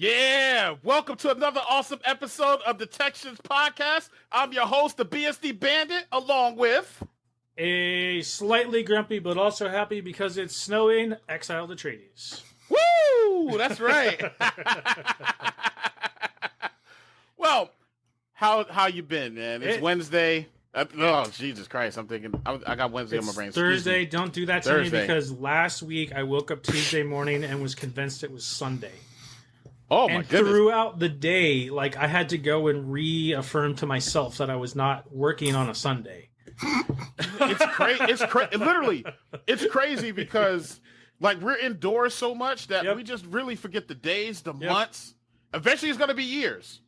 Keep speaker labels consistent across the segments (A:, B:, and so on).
A: Yeah, welcome to another awesome episode of the Texans Podcast. I'm your host, the BSD Bandit, along with
B: a slightly grumpy but also happy because it's snowing Exile the Trades.
A: Woo! That's right. Well, how you been, man? It's Wednesday. Oh, Jesus Christ. I'm thinking, I got Wednesday on my brain.
B: Thursday. Don't do that to me because last week I woke up Tuesday morning and was convinced it was Sunday.
A: Oh, my goodness.
B: Throughout the day, like, I had to go and reaffirm to myself that I was not working on a Sunday.
A: It's crazy. Literally, it's crazy because, like, we're indoors so much that we just really forget the days, the months. Eventually, it's going to be years.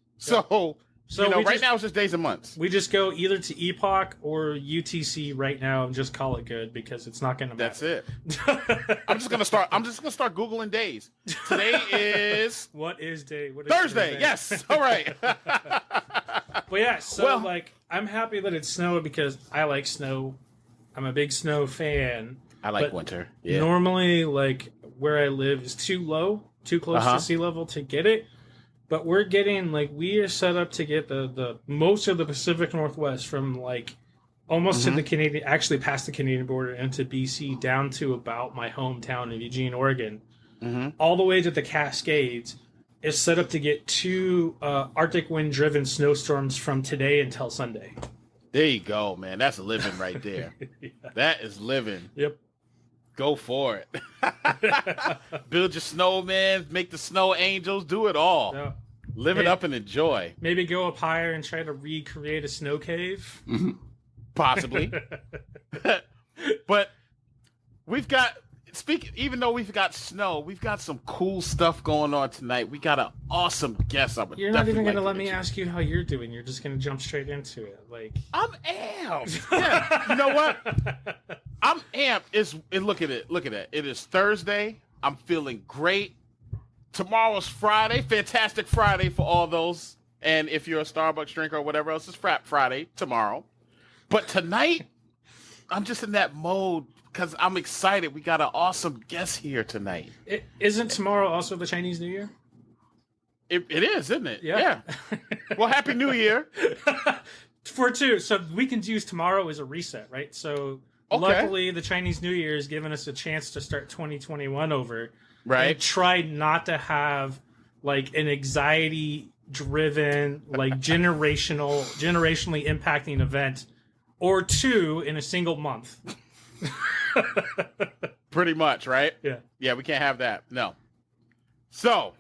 A: So right now it's just days and months.
B: We just go either to Epoch or UTC right now and just call it good because it's not going to matter.
A: That's it. I'm just gonna start Googling days. Today is
B: what is day? What
A: is Thursday? Yes. All right.
B: But yeah, I'm happy that it's snowing because I like snow. I'm a big snow fan.
A: I like winter. Yeah.
B: Normally, like, where I live is too low, too close to sea level to get it. But we're getting, like, we are set up to get the most of the Pacific Northwest from, like, almost to the Canadian, actually past the Canadian border into BC down to about my hometown of Eugene, Oregon, all the way to the Cascades is set up to get two Arctic wind-driven snowstorms from today until Sunday.
A: There you go, man. That's living right there. Yeah. That is living.
B: Yep.
A: Go for it. Build your snowman, make the snow angels, do it all. Yeah. Live it up and enjoy.
B: Maybe go up higher and try to recreate a snow cave.
A: Possibly. But even though we've got snow, we've got some cool stuff going on tonight. We got an awesome guest.
B: You're not even going to let me ask you how you're doing. You're just going to jump straight into it. Like,
A: I'm amped. Yeah. You know what? I'm amped. Look at it. It is Thursday. I'm feeling great. Tomorrow's Friday. Fantastic Friday for all those. And if you're a Starbucks drinker or whatever else, it's Frap Friday tomorrow. But tonight, I'm just in that mode because I'm excited. We got an awesome guest here tonight.
B: Isn't tomorrow also the Chinese New Year?
A: It is, isn't it?
B: Yeah.
A: Well, Happy New Year.
B: For two. So we can use tomorrow as a reset, right? So luckily the Chinese New Year has given us a chance to start 2021 over.
A: Right.
B: And try not to have, like, an anxiety-driven, like, generationally impacting event or two in a single month.
A: Pretty much, right?
B: Yeah.
A: Yeah, we can't have that. No. So,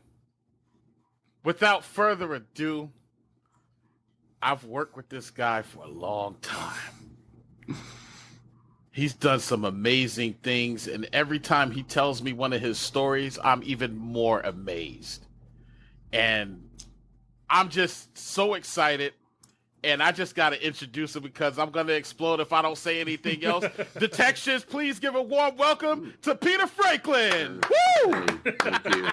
A: without further ado, I've worked with this guy for a long time. He's done some amazing things, and every time he tells me one of his stories, I'm even more amazed. And I'm just so excited, and I just got to introduce him because I'm going to explode if I don't say anything else. Detectives, please give a warm welcome to Peter Franklin. Woo!
C: Hey, thank you.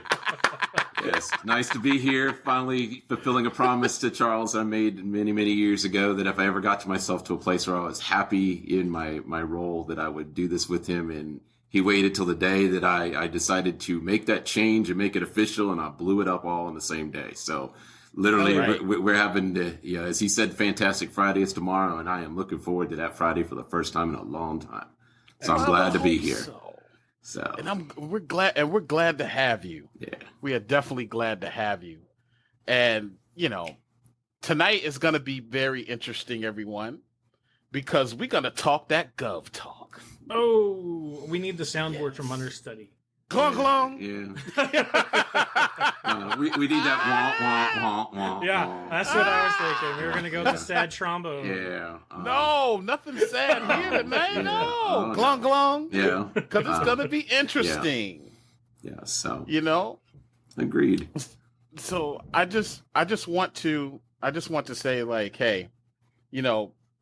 C: Yes, nice to be here, finally fulfilling a promise to Charles I made many, many years ago that if I ever got to myself to a place where I was happy in my role, that I would do this with him. And he waited till the day that I decided to make that change and make it official, and I blew it up all in the same day. So literally, we're having, as he said, Fantastic Friday is tomorrow, and I am looking forward to that Friday for the first time in a long time. So I'm glad to be here. So,
A: and we're glad to have you.
C: Yeah,
A: we are definitely glad to have you. And tonight is going to be very interesting, everyone, because we're going to talk that gov talk.
B: Oh, we need the soundboard from Understudy.
A: Glong glong.
C: Yeah. We need that wah wah wah.
B: Yeah, that's what I was thinking. We were gonna go with the sad trombone.
C: Yeah.
A: No, nothing sad here tonight. No. Glong glong.
C: Yeah.
A: Because it's gonna be interesting.
C: Yeah. So.
A: Agreed. So I just want to say, like, hey,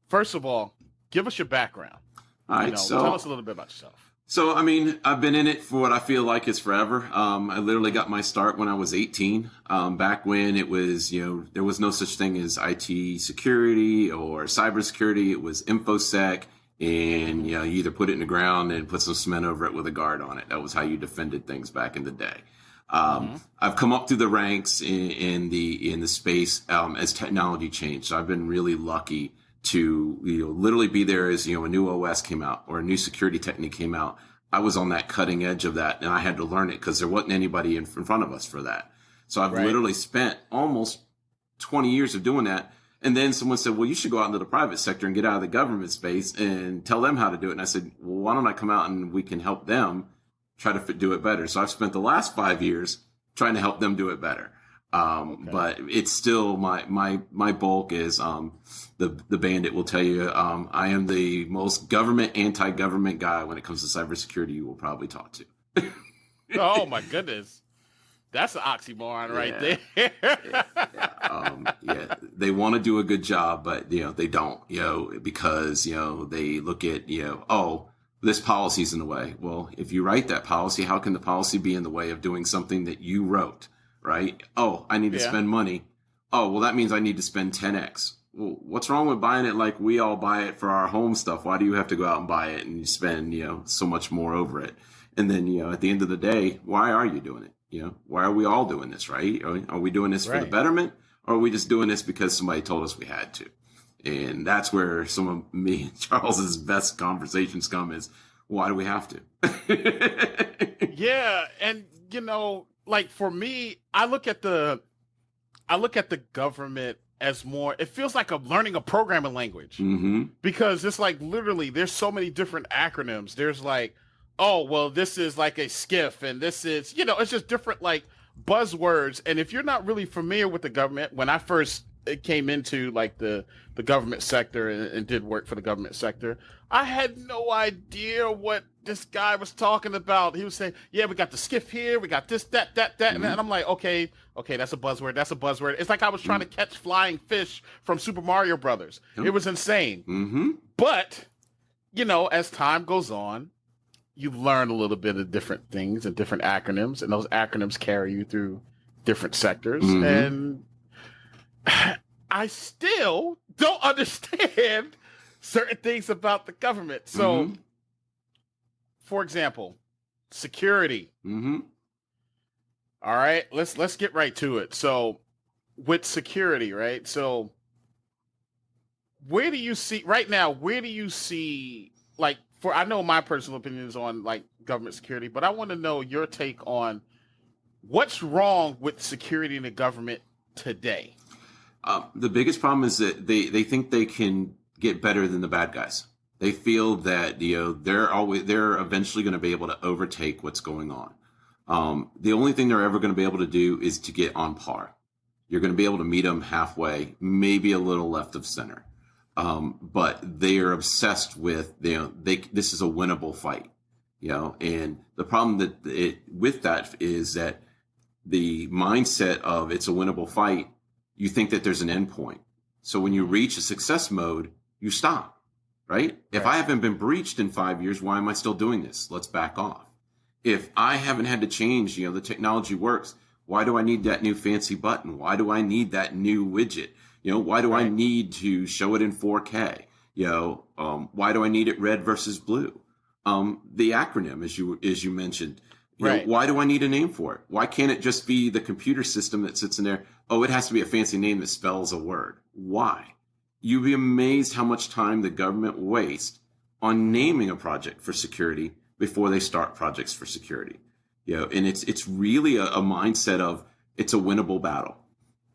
A: first of all, give us your background.
C: All right. So
A: tell us a little bit about yourself.
C: So, I mean, I've been in it for what I feel like is forever. I literally got my start when I was 18. Back when it was, there was no such thing as IT security or cybersecurity. It was InfoSec, and you either put it in the ground and put some cement over it with a guard on it. That was how you defended things back in the day. I've come up through the ranks in the space as technology changed. So I've been really lucky to literally be there as a new OS came out or a new security technique came out. I was on that cutting edge of that, and I had to learn it because there wasn't anybody in front of us for that. So I've literally spent almost 20 years of doing that. And then someone said, well, you should go out into the private sector and get out of the government space and tell them how to do it. And I said, well, why don't I come out and we can help them try to do it better. So I've spent the last 5 years trying to help them do it better. But it's still my bulk is the bandit will tell you I am the most anti-government guy when it comes to cybersecurity you will probably talk to.
A: Oh my goodness. That's an oxymoron right there.
C: They want to do a good job, but they don't, because they look at oh, this policy's in the way. Well, if you write that policy, how can the policy be in the way of doing something that you wrote, right? Oh, I need to spend money. Oh, well, that means I need to spend 10x. Well, what's wrong with buying it like we all buy it for our home stuff? Why do you have to go out and buy it and you spend so much more over it? And then at the end of the day, why are you doing it? Why are we all doing this, right? Are we doing this for the betterment, or are we just doing this because somebody told us we had to? And that's where some of me and Charles's best conversations come is, why do we have to?
A: Yeah. And, like for me, I look at the government as more, it feels like I'm learning a programming language because it's like literally there's so many different acronyms. There's like, oh, well, this is like a skiff and this is, it's just different like buzzwords. And if you're not really familiar with the government, when I first came into like the government sector and did work for the government sector, I had no idea what this guy was talking about. He was saying, yeah, we got the skiff here, we got this, that. And I'm like, okay, that's a buzzword. That's a buzzword. It's like I was trying to catch flying fish from Super Mario Brothers. It was insane. But, as time goes on, you learn a little bit of different things and different acronyms, and those acronyms carry you through different sectors. And I still don't understand certain things about the government. So, for example, security. All right, let's get right to it. So, with security, right? So, where do you see right now? Where do you see like? I know my personal opinion is on like government security, but I want to know your take on what's wrong with security in the government today.
C: The biggest problem is that they think they can get better than the bad guys. They feel that they're eventually going to be able to overtake what's going on. The only thing they're ever going to be able to do is to get on par. You're going to be able to meet them halfway, maybe a little left of center. But they are obsessed with, this is a winnable fight, and the problem with that is that the mindset of it's a winnable fight, you think that there's an end point. So when you reach a success mode, you stop, right? If I haven't been breached in 5 years, why am I still doing this? Let's back off. If I haven't had to change, the technology works. Why do I need that new fancy button? Why do I need that new widget? Why do I need to show it in 4K? Why do I need it red versus blue? The acronym, as you mentioned, why do I need a name for it? Why can't it just be the computer system that sits in there? Oh, it has to be a fancy name that spells a word. Why? You'd be amazed how much time the government wastes on naming a project for security before they start projects for security. And it's really a mindset of it's a winnable battle.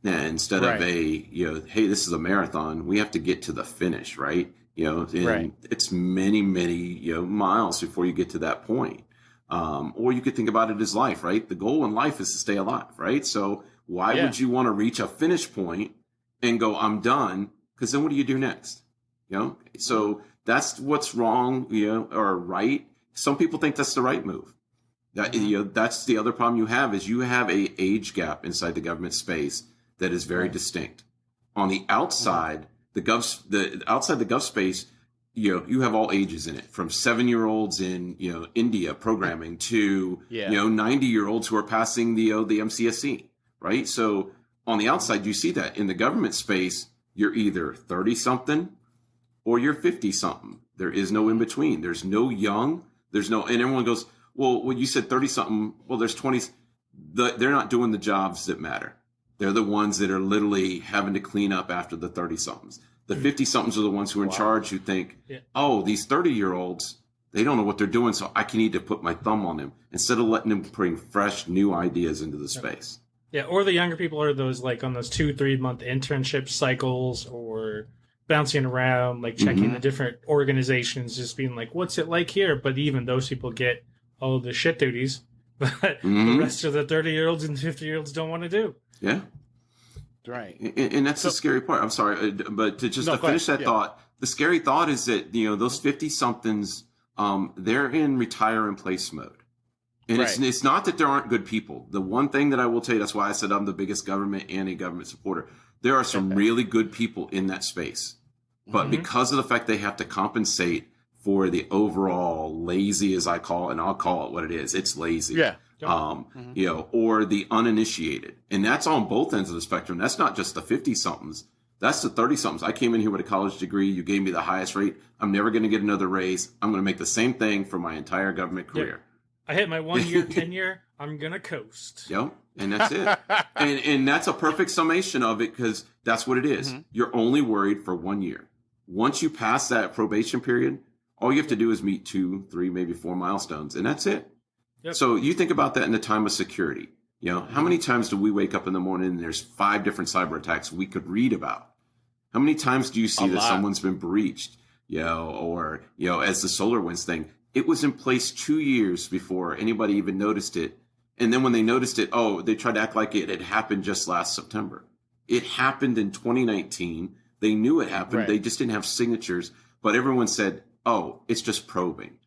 C: Instead of hey, this is a marathon, we have to get to the finish, right? It's many, many, miles before you get to that point. Or you could think about it as life, right? The goal in life is to stay alive, right? So why would you want to reach a finish point and go, I'm done? Because then what do you do next? So that's what's wrong, or right. Some people think that's the right move. That's the other problem you have is you have a age gap inside the government space that is very distinct. On the outside, outside the gov space, you have all ages in it, from 7-year-olds in India programming to 90-year-olds who are passing the MCSE, right? So on the outside, you see that. In the government space, you're either 30-something or you're 50-something. There is no in between. There's no young. There's no, and everyone goes, well, when you said 30-something, well, there's 20s. they're not doing the jobs that matter. They're the ones that are literally having to clean up after the 30-somethings. The 50-somethings are the ones who are in charge, who think, oh, these 30-year-olds, they don't know what they're doing, so I need to put my thumb on them instead of letting them bring fresh, new ideas into the space.
B: Yeah, or the younger people are those like on those 2-3 month internship cycles or bouncing around, like checking the different organizations, just being like, what's it like here? But even those people get all of the shit duties that the rest of the 30-year-olds and 50-year-olds don't want to do.
C: Yeah.
A: Right.
C: And that's the scary part. I'm sorry, but to finish that thought, the scary thought is that, those 50-somethings, they're in retire in place mode. And it's not that there aren't good people. The one thing that I will tell you, that's why I said I'm the biggest government and a government supporter. There are some really good people in that space. But because of the fact they have to compensate for the overall lazy, as I call it, and I'll call it what it is, it's lazy.
A: Yeah.
C: Or the uninitiated. And that's on both ends of the spectrum. That's not just the 50-somethings. That's the 30-somethings. I came in here with a college degree. You gave me the highest rate. I'm never going to get another raise. I'm going to make the same thing for my entire government career.
B: I hit my 1-year tenure. I'm going to coast.
C: Yep. And that's it. and that's a perfect summation of it, because that's what it is. You're only worried for 1 year. Once you pass that probation period, all you have to do is meet 2, 3, maybe 4 milestones, and that's it. Yep. So you think about that in the time of security. How many times do we wake up in the morning and there's 5 different cyber attacks we could read about? How many times do you see that someone's been breached? Or as the Solarwinds thing, it was in place 2 years before anybody even noticed it. And then when they noticed it, they tried to act like it had happened just last September. It happened in 2019. They knew it happened. Right. They just didn't have signatures. But everyone said, it's just probing.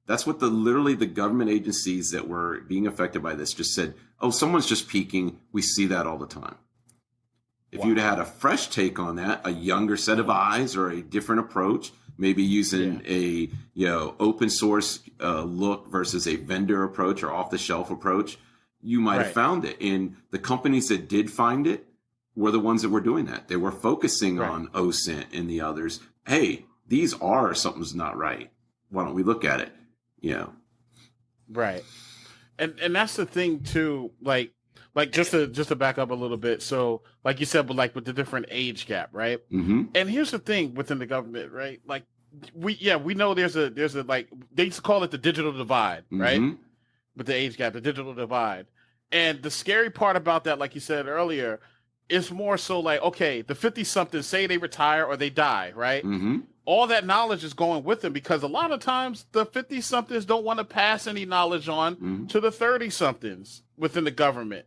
C: That's what literally the government agencies that were being affected by this just said, someone's just peeking. We see that all the time. If you'd had a fresh take on that, a younger set of eyes or a different approach, maybe using a open source look versus a vendor approach or off the shelf approach, you might have found it. And the companies that did find it were the ones that were doing that. They were focusing on OSINT and the others. Hey, these are something's not right. Why don't we look at it?
A: Right. And that's the thing too, like just to back up a little bit. So like you said, but with the different age gap, right? Mm-hmm. And here's the thing within the government, right? Like we know there's a like they used to call it the digital divide, right? With the age gap, the digital divide. And the scary part about that, like you said earlier, is more so like, okay, the 50-somethings, say they retire or they die, right? Mm-hmm. All that knowledge is going with them, because a lot of times the 50-somethings don't want to pass any knowledge on to the 30-somethings within the government,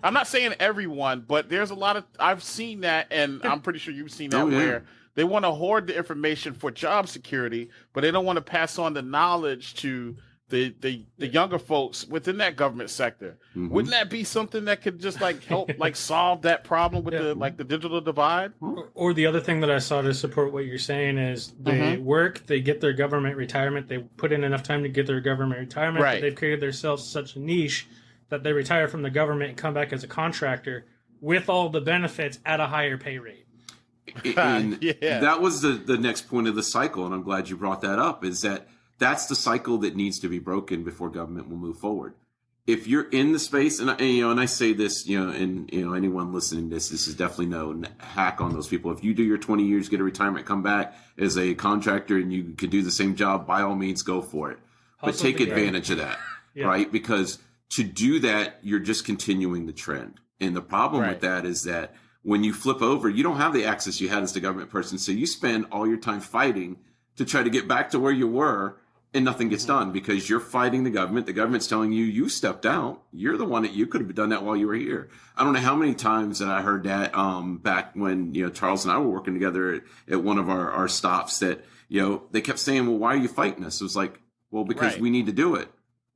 A: I'm not saying everyone, but there's a lot of, I've seen that, and I'm pretty sure you've seen that, where they want to hoard the information for job security, but they don't want to pass on the knowledge to the younger folks within that government sector. Wouldn't that be something that could just help solve that problem with the digital divide?
B: Or the other thing that I saw to support what you're saying is they work, they get their government retirement, they put in enough time to get their government retirement, but they've created themselves such a niche that they retire from the government and come back as a contractor with all the benefits at a higher pay rate.
C: And that was the next point of the cycle, and I'm glad you brought that up, is that that's the cycle that needs to be broken before government will move forward. If you're in the space, and I say this, and anyone listening to this is definitely no hack on those people. If you do your 20 years, get a retirement, come back as a contractor, and you could do the same job, by all means, go for it. But take advantage of that, right? Because to do that, you're just continuing the trend. And the problem with that is that when you flip over, you don't have the access you had as the government person. So you spend all your time fighting to try to get back to where you were, and nothing gets done because you're fighting the government. The government's telling you stepped out. You're the one that you could have done that while you were here. I don't know how many times that I heard that back when Charles and I were working together at one of our stops, that they kept saying, well, why are you fighting us? It was like, well, because we need to do it.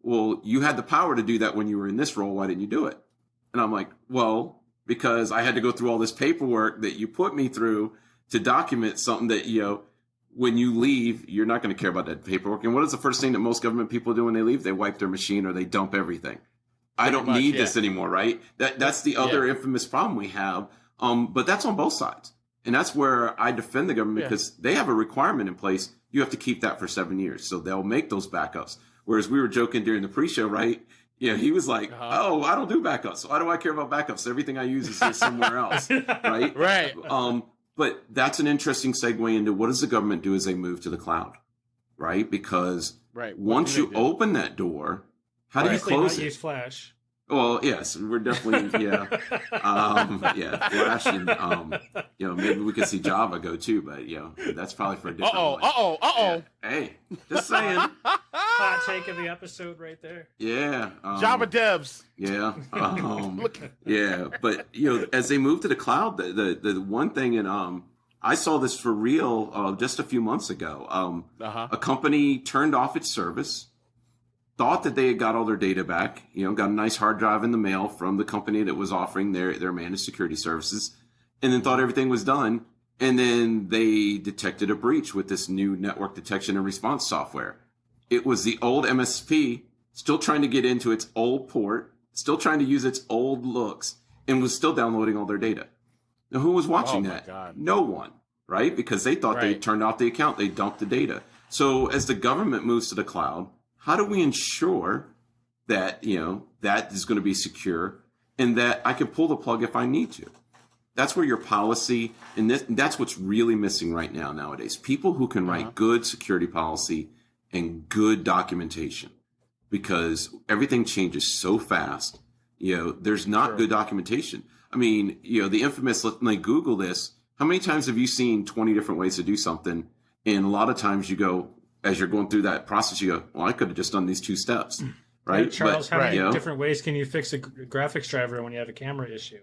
C: Well, you had the power to do that when you were in this role. Why didn't you do it? And I'm like, well, because I had to go through all this paperwork that you put me through to document something that, when you leave, you're not going to care about that paperwork. And what is the first thing that most government people do when they leave? They wipe their machine or they dump everything. I don't need this anymore, right? That's the other infamous problem we have. But that's on both sides. And that's where I defend the government, because they have a requirement in place. You have to keep that for 7 years. So they'll make those backups. Whereas we were joking during the pre-show, right? Yeah, he was like, "Oh, I don't do backups. So why do I care about backups? Everything I use is just somewhere else, right?"
A: Right.
C: But that's an interesting segue into what does the government do as they move to the cloud, right? Because once you open that door, how do you close it?
B: Use Flash.
C: Well, yes, we're definitely Flash, and maybe we could see Java go too, but that's probably for a different one.
A: Yeah.
C: Hey, just saying.
B: Hot take of the episode right there.
C: Yeah,
A: Java devs.
C: Yeah, yeah, but as they move to the cloud, the one thing, and I saw this for real just a few months ago. A company turned off its service. Thought that they had got all their data back, got a nice hard drive in the mail from the company that was offering their managed security services, and then thought everything was done. And then they detected a breach with this new network detection and response software. It was the old MSP still trying to get into its old port, still trying to use its old looks, and was still downloading all their data. Now, who was watching that? God. No one, right? Because they thought they turned off the account, they dumped the data. So as the government moves to the cloud, how do we ensure that, that is going to be secure and that I can pull the plug if I need to? That's where your policy, and that's what's really missing right now nowadays. People who can write good security policy and good documentation, because everything changes so fast. There's not good documentation. I mean, the infamous, like Google this, how many times have you seen 20 different ways to do something? And a lot of times you go, as you're going through that process, you go, well, I could have just done these 2 steps, right?
B: Yeah, Charles, how many different ways can you fix a graphics driver when you have a camera issue?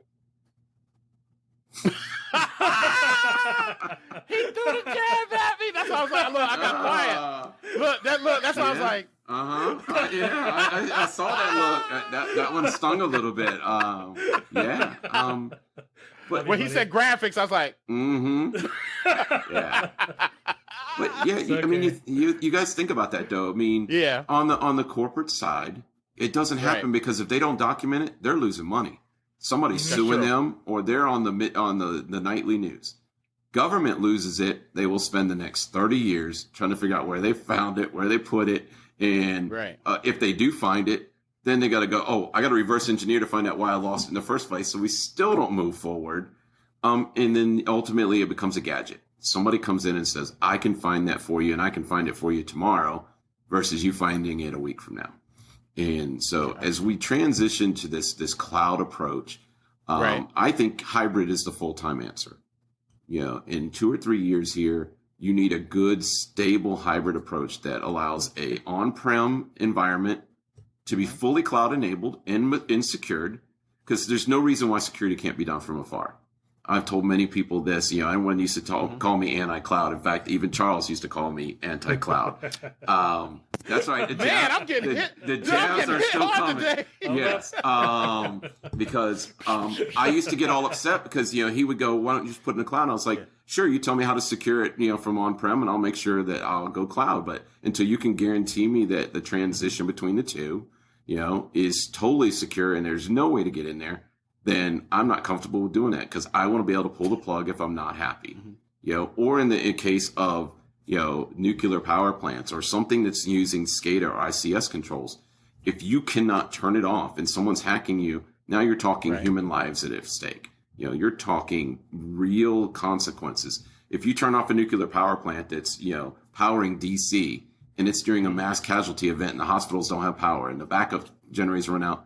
A: He threw the jab at me. That's why I was like, look, I got quiet. Look, that's why I was like,
C: I saw that look. That one stung a little bit. But
A: when he said graphics, I was like,
C: yeah. But yeah, okay. I mean, you guys think about that though. I mean, on the corporate side, it doesn't happen because if they don't document it, they're losing money. Somebody's suing them, or they're on the nightly news. Government loses it, they will spend the next 30 years trying to figure out where they found it, where they put it, and if they do find it, then they got to go, oh, I got to reverse engineer to find out why I lost it in the first place. So we still don't move forward, and then ultimately it becomes a gadget. Somebody comes in and says, I can find that for you, and I can find it for you tomorrow, versus you finding it a week from now. And so as we transition to this cloud approach, I think hybrid is the full-time answer. In 2 or 3 years here, you need a good, stable hybrid approach that allows a on-prem environment to be fully cloud-enabled and secured, because there's no reason why security can't be done from afar. I've told many people this, everyone used to call me anti-cloud. In fact, even Charles used to call me anti-cloud. That's right.
A: I'm getting hit.
C: The jabs are still coming.
A: Today.
C: Yes. Because I used to get all upset because, he would go, why don't you just put it in the cloud? And I was like, sure, you tell me how to secure it, from on-prem, and I'll make sure that I'll go cloud. But until you can guarantee me that the transition between the two, is totally secure and there's no way to get in there, then I'm not comfortable with doing that, because I want to be able to pull the plug if I'm not happy. Or in the case of, nuclear power plants or something that's using SCADA or ICS controls, if you cannot turn it off and someone's hacking you, now you're talking human lives at stake. You're talking real consequences. If you turn off a nuclear power plant that's, powering DC, and it's during a mass casualty event and the hospitals don't have power and the backup generators run out,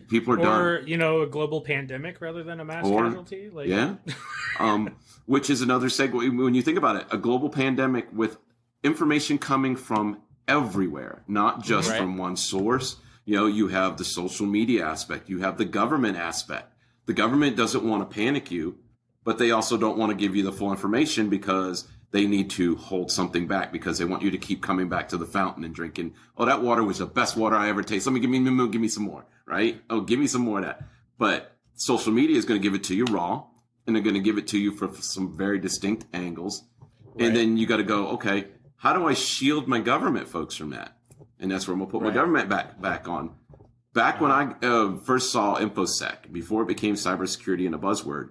C: people are done.
B: Or, a global pandemic rather than a mass casualty.
C: Which is another segue. When you think about it, a global pandemic with information coming from everywhere, not just from one source. You have the social media aspect. You have the government aspect. The government doesn't want to panic you, but they also don't want to give you the full information because they need to hold something back, because they want you to keep coming back to the fountain and drinking. Oh, that water was the best water I ever tasted. Give me some more, right? Oh, give me some more of that. But social media is going to give it to you raw, and they're going to give it to you from some very distinct angles. And then you got to go, okay, how do I shield my government folks from that? And that's where I'm going to put my government back on. Back when I first saw InfoSec, before it became cybersecurity and a buzzword,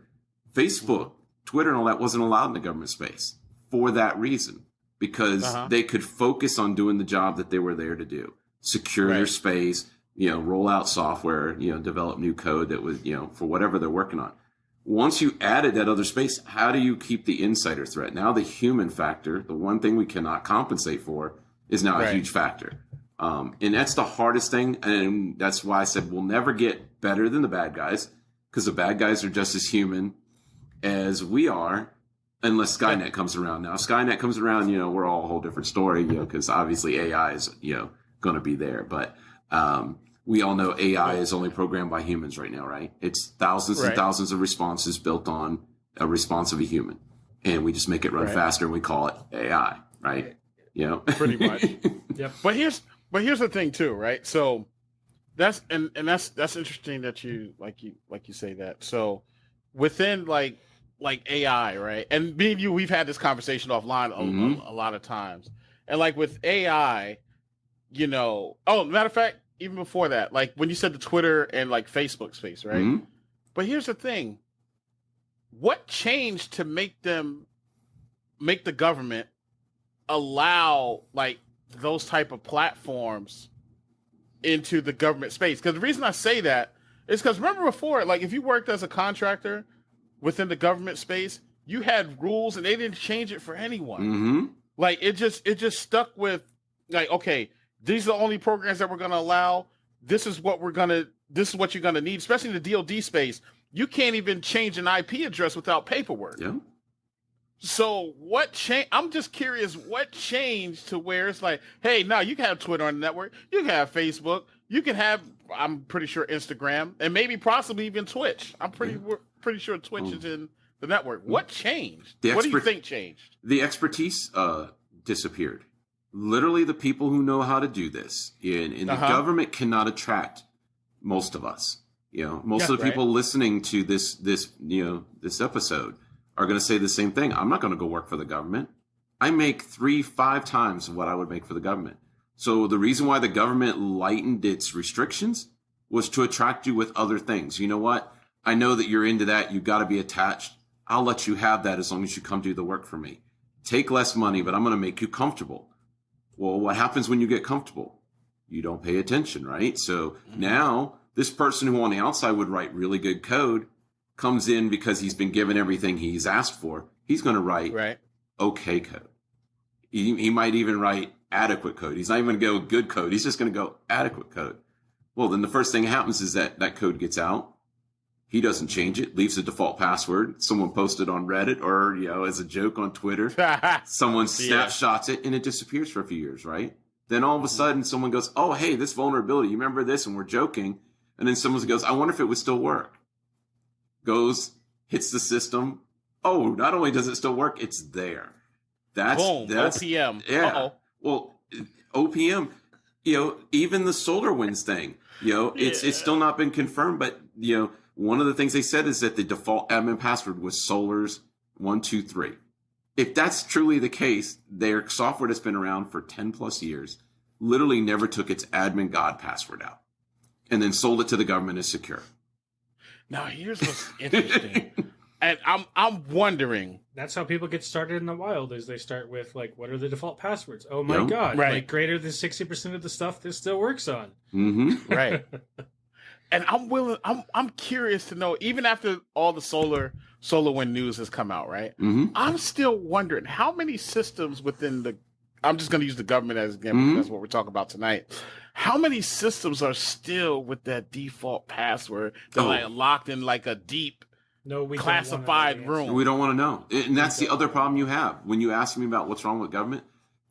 C: Facebook, Twitter, and all that wasn't allowed in the government space for that reason. because they could focus on doing the job that they were there to do. Secure their space, roll out software, develop new code that was, for whatever they're working on. Once you added that other space, how do you keep the insider threat? Now the human factor, the one thing we cannot compensate for, is now a huge factor. And that's the hardest thing. And that's why I said we'll never get better than the bad guys, because the bad guys are just as human as we are, unless Skynet comes around. Now, if Skynet comes around, we're all a whole different story, because obviously AI is, going to be there. But we all know AI is only programmed by humans right now, right? It's thousands and thousands of responses built on a response of a human. And we just make it run faster and we call it AI, right?
A: Pretty much.
B: Yep.
A: But here's the thing too, right? So that's interesting that you say that. So within like AI, right? And me and you, we've had this conversation offline a lot of times. And like with AI, matter of fact, even before that, like when you said the Twitter and like Facebook space, right?
C: Mm-hmm.
A: But here's the thing. What changed to make the government allow like those type of platforms into the government space? Because the reason I say that is because remember before, like if you worked as a contractor within the government space, you had rules and they didn't change it for anyone.
C: Mm-hmm.
A: Like it just stuck with like, okay, these are the only programs that we're going to allow. This is what you're going to need, especially in the DoD space. You can't even change an IP address without paperwork.
C: Yeah.
A: So what changed? I'm just curious, what changed to where it's like, hey, now you can have Twitter on the network. You can have Facebook. You can have, I'm pretty sure, Instagram, and maybe possibly even Twitch. I'm pretty sure Twitch is in the network. What changed? What do you think changed?
C: The expertise disappeared. Literally the people who know how to do this. And the government cannot attract most of us. Most of the people listening to this episode are going to say the same thing. I'm not going to go work for the government. I make 3-5 times what I would make for the government. So the reason why the government lightened its restrictions was to attract you with other things. You know what? I know that you're into that. You've got to be attached. I'll let you have that as long as you come do the work for me. Take less money, but I'm going to make you comfortable. Well, what happens when you get comfortable? You don't pay attention, right? So now this person who on the outside would write really good code comes in because he's been given everything he's asked for. He's going to write okay code. He might even write adequate code. He's not even going to go good code. He's just going to go adequate code. Well, then the first thing happens is that code gets out. He doesn't change it, leaves the default password. Someone posted on Reddit or, as a joke on Twitter. Someone snapshots it and it disappears for a few years, right? Then all of a sudden someone goes, oh, hey, this vulnerability, you remember this? And we're joking. And then someone goes, I wonder if it would still work. Goes, hits the system. Oh, not only does it still work, it's there. That's
A: OPM.
C: Yeah.
A: Uh-oh.
C: Well, OPM, even the Solarwinds thing, it's still not been confirmed, but, one of the things they said is that the default admin password was Solars123. If that's truly the case, their software that's been around for 10 plus years literally never took its admin god password out and then sold it to the government as secure.
A: Now, here's what's interesting. And I'm wondering.
B: That's how people get started in the wild, is they start with, like, what are the default passwords? Oh, my God. Right. Like, greater than 60% of the stuff this still works on.
C: Mm-hmm.
A: Right. And I'm curious to know, even after all the SolarWind news has come out, right?
C: Mm-hmm.
A: I'm still wondering how many systems within I'm just going to use the government as again, because that's what we're talking about tonight. How many systems are still with that default password that like locked in like a deep classified room?
C: We don't want to know. And that's the other problem you have. When you ask me about what's wrong with government,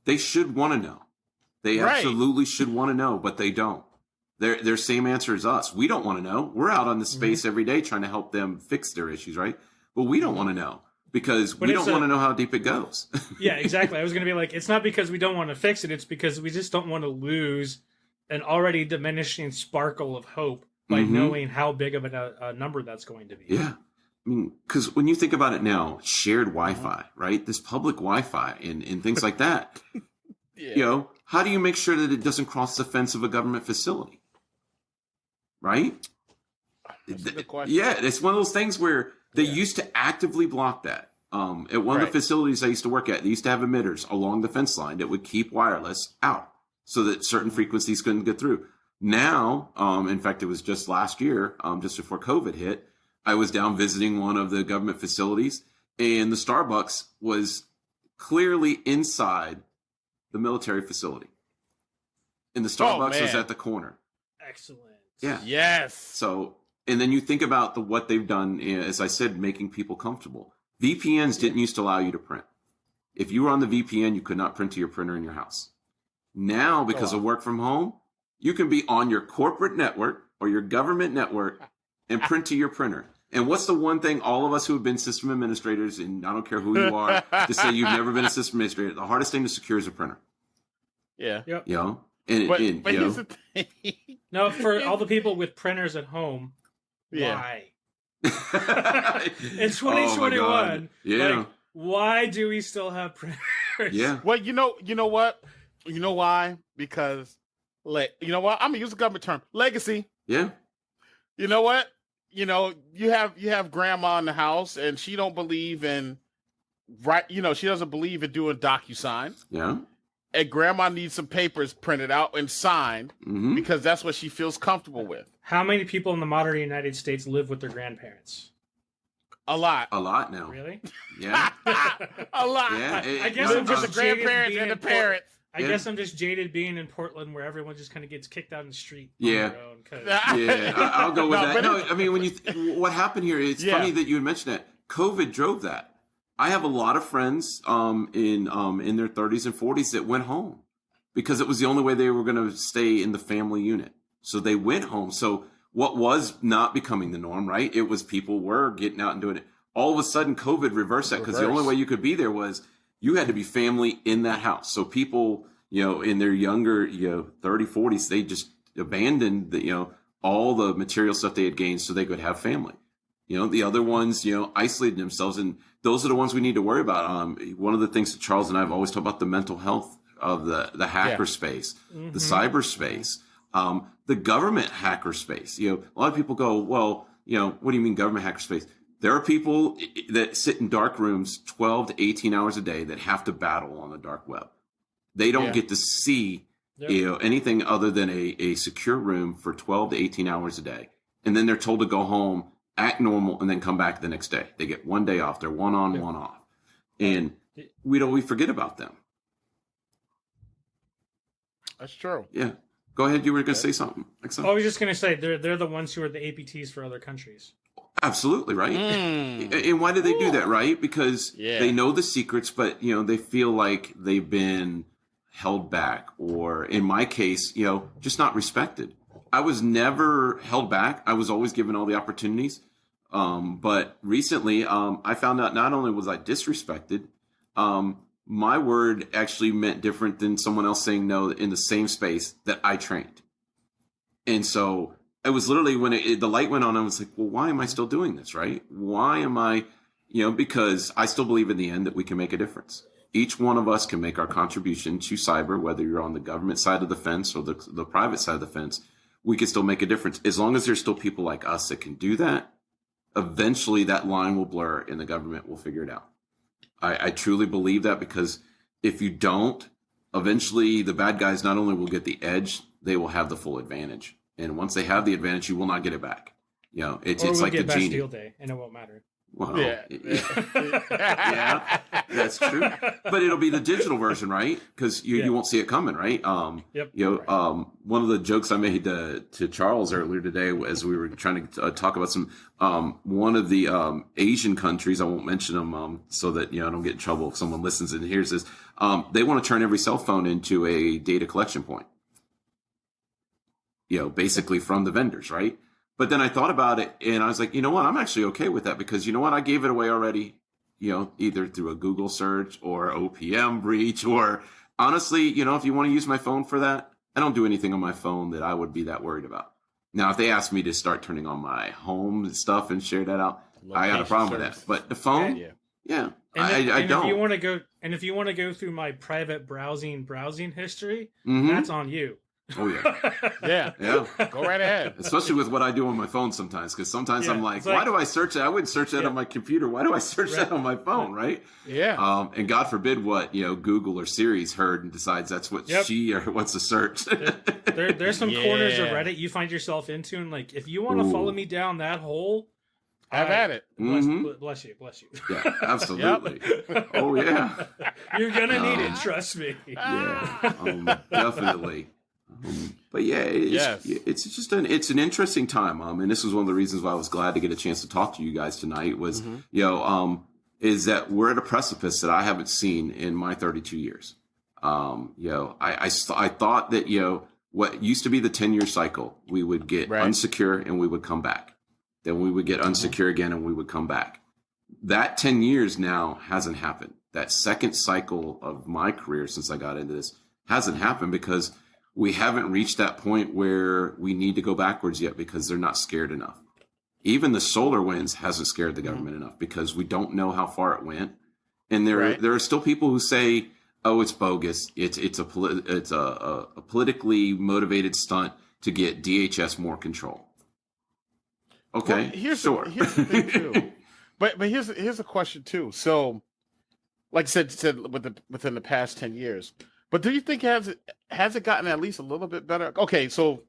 C: they should want to know. They absolutely should want to know, but they don't. Their same answer as us. We don't want to know. We're out on the space every day trying to help them fix their issues, right? But we don't want to know because we don't want to know how deep it goes.
B: Yeah, exactly. I was going to be like, it's not because we don't want to fix it. It's because we just don't want to lose an already diminishing sparkle of hope by knowing how big of a number that's going to be.
C: Yeah. I mean, because when you think about it now, shared Wi-Fi, right? This public Wi-Fi and things like that. How do you make sure that it doesn't cross the fence of a government facility? Right?
A: That's a good question.
C: Yeah, it's one of those things where they used to actively block that. At one of the facilities I used to work at, they used to have emitters along the fence line that would keep wireless out so that certain frequencies couldn't get through. Now, in fact, it was just last year, just before COVID hit, I was down visiting one of the government facilities, and the Starbucks was clearly inside the military facility. And the Starbucks was at the corner.
B: Excellent.
C: Yeah.
A: Yes.
C: So, and then you think about what they've done, as I said, making people comfortable. VPNs didn't used to allow you to print. If you were on the VPN, you could not print to your printer in your house. Now, because of work from home, you can be on your corporate network or your government network and print to your printer. And what's the one thing all of us who have been system administrators, and I don't care who you are, to say you've never been a system administrator, the hardest thing to secure is a printer.
A: Yeah.
B: Yep.
C: You know? And,
A: But
C: you
A: here's
C: know,
A: the thing.
B: No, for all the people with printers at home, why? In
C: Oh
B: 2021,
C: yeah.
B: like, why do we still have printers?
C: Yeah.
A: Well, you know what? You know why? Because, you know what? I'm gonna use a government term: legacy.
C: Yeah.
A: You know what? You know, you have grandma in the house, and she don't believe in she doesn't believe in doing DocuSign.
C: Yeah.
A: And grandma needs some papers printed out and signed because that's what she feels comfortable with.
B: How many people in the modern United States live with their grandparents?
A: A lot.
C: A lot now.
B: Really?
C: Yeah.
A: A lot.
C: Yeah.
B: I guess
A: Live
B: I'm
A: with
B: just
A: the grandparents and the parents.
B: I guess I'm just jaded being in Portland, where everyone just kind of gets kicked out in the street.
C: Yeah.
B: On their own, 'cause...
C: Yeah, I'll go with that.
A: but
C: No, I mean, what happened here? It's funny that you had mentioned that. COVID drove that. I have a lot of friends in their 30s and 40s that went home because it was the only way they were going to stay in the family unit. So they went home. So what was not becoming the norm, right? It was people were getting out and doing it. All of a sudden, COVID reversed that because the only way you could be there was you had to be family in that house. So people, in their younger, 30, 40s, they just abandoned all the material stuff they had gained so they could have family. The other ones, isolated themselves, and those are the ones we need to worry about. One of the things that Charles and I have always talked about, the mental health of the hacker space, the cyber space, the government hacker space. A lot of people go, well, what do you mean government hacker space? There are people that sit in dark rooms 12 to 18 hours a day that have to battle on the dark web. They don't get to see anything other than a secure room for 12 to 18 hours a day. And then they're told to go home, act normal, and then come back the next day. They get one day off. They're one on, one off. And we forget about them.
A: That's true.
C: Yeah. Go ahead. You were going to say something.
B: I was just going to say they're the ones who are the APTs for other countries.
C: Absolutely, right? And why do they do that, right? Because they know the secrets, but, they feel like they've been held back, or in my case, just not respected. I was never held back. I was always given all the opportunities. But recently, I found out not only was I disrespected, my word actually meant different than someone else saying no in the same space that I trained. And so it was literally when the light went on, I was like, well, why am I still doing this, right? Why am I, because I still believe in the end that we can make a difference. Each one of us can make our contribution to cyber, whether you're on the government side of the fence or the private side of the fence. We can still make a difference. As long as there's still people like us that can do that, eventually that line will blur and the government will figure it out. I truly believe that, because if you don't, eventually the bad guys not only will get the edge, they will have the full advantage. And once they have the advantage, you will not get it back. It's like the genie.
B: Bastille Day, and it won't matter.
C: Well, yeah, that's true. But it'll be the digital version, right? Because you won't see it coming, right?
B: Yep.
C: One of the jokes I made to Charles earlier today, as we were trying to talk about one of the Asian countries, I won't mention them, so that I don't get in trouble if someone listens and hears this. They want to turn every cell phone into a data collection point. Basically from the vendors, right? But then I thought about it, and I was like, you know what? I'm actually okay with that, because you know what? I gave it away already, either through a Google search or OPM breach, or honestly, if you want to use my phone for that, I don't do anything on my phone that I would be that worried about. Now, if they asked me to start turning on my home stuff and share that out, I got a problem with that. But the phone, I don't.
B: If you want to go through my private browsing history, that's on you.
C: Oh yeah.
A: Yeah.
C: Yeah.
A: Go right ahead.
C: Especially with what I do on my phone sometimes, because sometimes I'm like,
B: like,
C: why do I search that? I wouldn't search that on my computer. Why do I search that on my phone, right?
A: Yeah.
C: And God forbid what, Google or Siri's heard and decides that's what she wants to search.
B: There's some corners of Reddit you find yourself into, and like, if you want to follow me down that hole,
A: have at it.
B: Bless you.
C: Yeah, absolutely. Oh yeah.
B: You're gonna need it, trust me.
C: Yeah, definitely. But yeah, it's just it's an interesting time. And this was one of the reasons why I was glad to get a chance to talk to you guys tonight. Was is that we're at a precipice that I haven't seen in my 32 years. I thought that what used to be the 10-year cycle, we would get unsecure and we would come back. Then we would get unsecure again and we would come back. That 10 years now hasn't happened. That second cycle of my career since I got into this hasn't happened because we haven't reached that point where we need to go backwards yet because they're not scared enough. Even the Solarwinds hasn't scared the government enough because we don't know how far it went. And there are still people who say, oh, it's bogus. It's a politically motivated stunt to get DHS more control. Okay,
A: well, here's
C: sure.
A: Here's the thing too. But here's a question too. So, like I said within the past 10 years. But do you think has it gotten at least a little bit better? Okay, so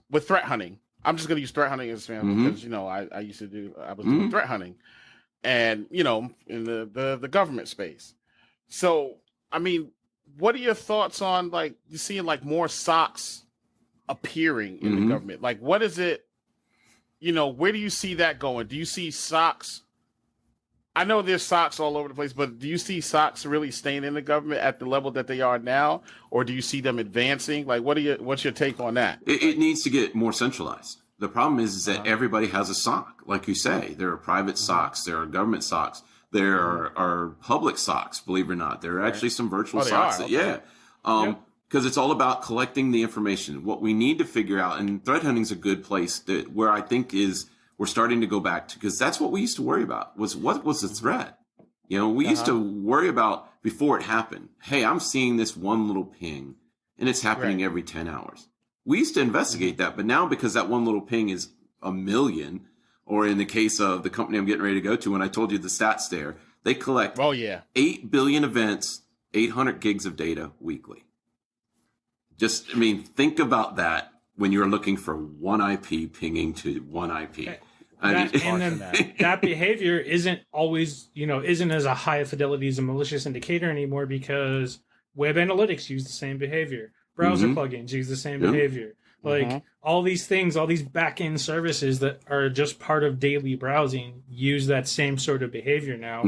A: with threat hunting, I'm just going to use threat hunting as an example because I used to I was doing threat hunting, and in the government space. So I mean, what are your thoughts on like you seeing like more socks appearing in the government? Like, what is it? Where do you see that going? Do you see socks? I know there's socks all over the place, but do you see socks really staying in the government at the level that they are now, or do you see them advancing? Like, what's your take on that?
C: It needs to get more centralized. The problem is that everybody has a sock, like you say. There are private socks, there are government socks, there are public socks. Believe it or not, there are actually some virtual socks. Because it's all about collecting the information. What we need to figure out, and threat hunting is a good place where I think we're starting to go back to, because that's what we used to worry about was what was the threat. We used to worry about before it happened. Hey, I'm seeing this one little ping and it's happening every 10 hours. We used to investigate that, but now because that one little ping is a million, or in the case of the company I'm getting ready to go to, when I told you the stats there, they collect 8 billion events, 800 gigs of data weekly. Think about that when you're looking for one IP pinging to one IP.
B: That behavior isn't always, isn't as a high fidelity as a malicious indicator anymore because web analytics use the same behavior. Browser plugins use the same behavior. Like all these things, all these back-end services that are just part of daily browsing use that same sort of behavior now.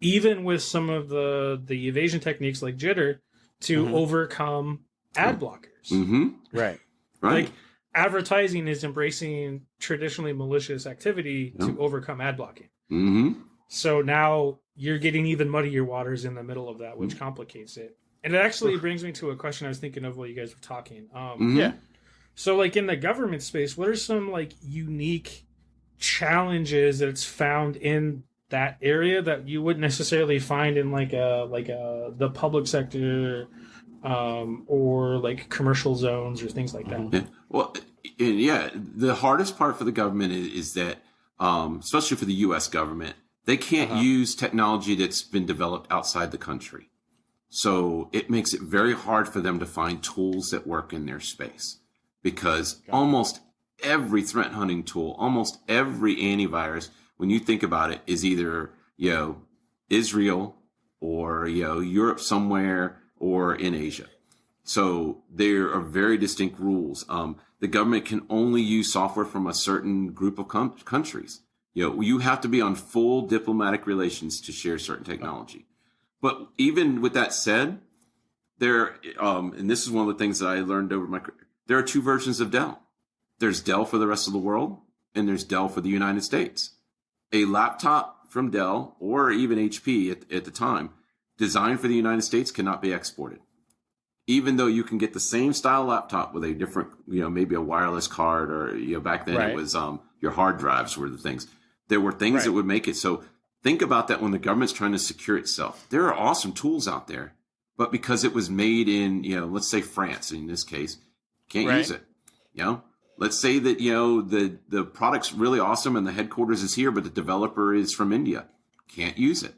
B: Even with some of the evasion techniques like jitter to overcome ad blockers.
A: Right.
B: Like advertising is embracing traditionally malicious activity to overcome ad blocking. So now you're getting even muddier waters in the middle of that, which complicates it. And it actually brings me to a question I was thinking of while you guys were talking. So like in the government space, what are some like unique challenges that's found in that area that you wouldn't necessarily find in the public sector or like commercial zones or things like that?
C: Well, the hardest part for the government is that, especially for the U.S. government, they can't use technology that's been developed outside the country. So it makes it very hard for them to find tools that work in their space because almost every threat hunting tool, almost every antivirus, when you think about it, is either, Israel or, Europe somewhere or in Asia. So there are very distinct rules. The government can only use software from a certain group of countries. You have to be on full diplomatic relations to share certain technology. But even with that said, and this is one of the things that I learned over my career, there are two versions of Dell. There's Dell for the rest of the world, and there's Dell for the United States. A laptop from Dell, or even HP at the time, designed for the United States cannot be exported. Even though you can get the same style laptop with a different, maybe a wireless card, or, back then it was your hard drives were the things. There were things that would make it so. Think about that when the government's trying to secure itself. There are awesome tools out there, but because it was made in, let's say France in this case, can't use it. Let's say that, the product's really awesome and the headquarters is here, but the developer is from India. Can't use it,